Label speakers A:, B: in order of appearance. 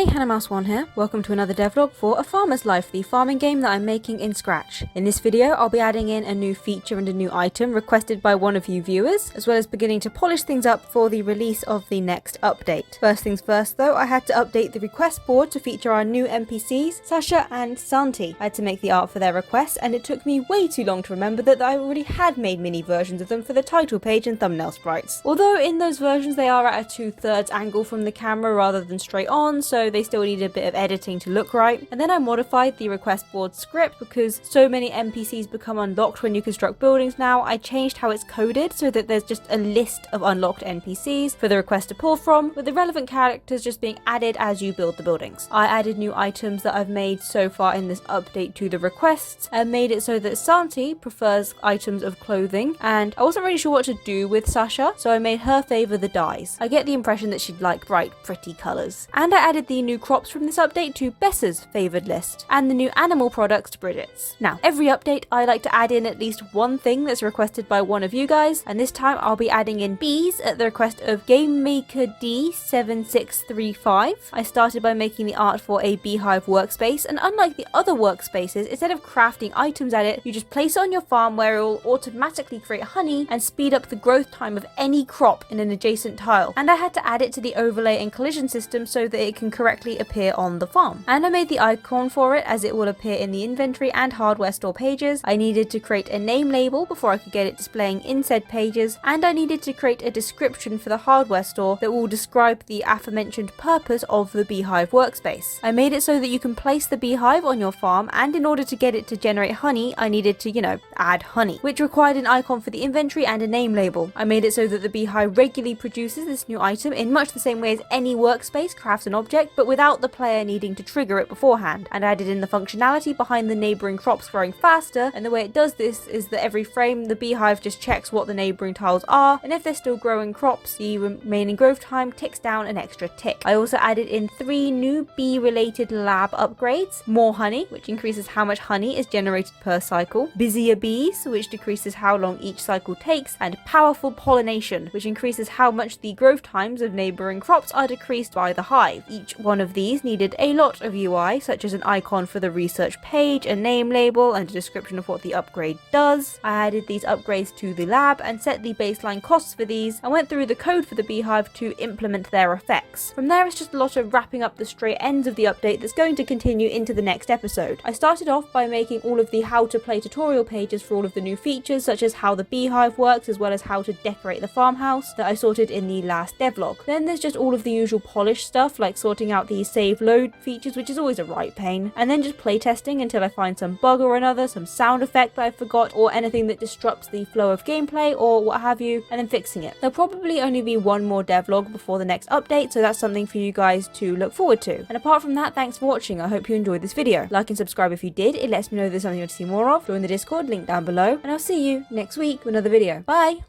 A: Hey, HannahMouse1 here. Welcome to another devlog for A Farmer's Life, the farming game that I'm making in Scratch. In this video, I'll be adding in a new feature and a new item requested by one of you viewers, as well as beginning to polish things up for the release of the next update. First things first though, I had to update the request board to feature our new NPCs, Sasha and Santi. I had to make the art for their requests, and it took me way too long to remember that I already had made mini versions of them for the title page and thumbnail sprites. Although in those versions they are at a 2/3 angle from the camera rather than straight on, so they still need a bit of editing to look right. And then I modified the request board script because so many NPCs become unlocked when you construct buildings now. I changed how it's coded so that there's just a list of unlocked NPCs for the request to pull from, with the relevant characters just being added as you build the buildings. I added new items that I've made so far in this update to the requests and made it so that Santi prefers items of clothing, and I wasn't really sure what to do with Sasha, so I made her favour the dyes. I get the impression that she'd like bright, pretty colours. And I added the new crops from this update to Bessa's favoured list, and the new animal products to Bridget's. Now, every update I like to add in at least one thing that's requested by one of you guys, and this time I'll be adding in bees at the request of GameMaker D7635. I started by making the art for a beehive workspace, and unlike the other workspaces, instead of crafting items at it, you just place it on your farm where it will automatically create honey and speed up the growth time of any crop in an adjacent tile. And I had to add it to the overlay and collision system so that it can correctly appear on the farm. And I made the icon for it as it will appear in the inventory and hardware store pages. I needed to create a name label before I could get it displaying in said pages, and I needed to create a description for the hardware store that will describe the aforementioned purpose of the beehive workspace. I made it so that you can place the beehive on your farm, and in order to get it to generate honey, I needed to, add honey, which required an icon for the inventory and a name label. I made it so that the beehive regularly produces this new item in much the same way as any workspace crafts an object, but without the player needing to trigger it beforehand, and added in the functionality behind the neighbouring crops growing faster. And the way it does this is that every frame the beehive just checks what the neighbouring tiles are, and if they're still growing crops, the remaining growth time ticks down an extra tick. I also added in 3 new bee related lab upgrades: more honey, which increases how much honey is generated per cycle; busier bees, which decreases how long each cycle takes; and powerful pollination, which increases how much the growth times of neighbouring crops are decreased by the hive. Each one of these needed a lot of UI, such as an icon for the research page, a name label, and a description of what the upgrade does. I added these upgrades to the lab and set the baseline costs for these, and went through the code for the beehive to implement their effects. From there, it's just a lot of wrapping up the stray ends of the update that's going to continue into the next episode. I started off by making all of the how to play tutorial pages for all of the new features, such as how the beehive works, as well as how to decorate the farmhouse, that I sorted in the last devlog. Then there's just all of the usual polish stuff, like sorting out the save load features, which is always a right pain, and then just playtesting until I find some bug or another, some sound effect that I forgot, or anything that disrupts the flow of gameplay or what have you, and then fixing it. There'll probably only be one more devlog before the next update, so that's something for you guys to look forward to. And apart from that, thanks for watching. I hope you enjoyed this video. Like and subscribe if you did, it lets me know there's something you want to see more of. Join the Discord, link down below, and I'll see you next week with another video. Bye!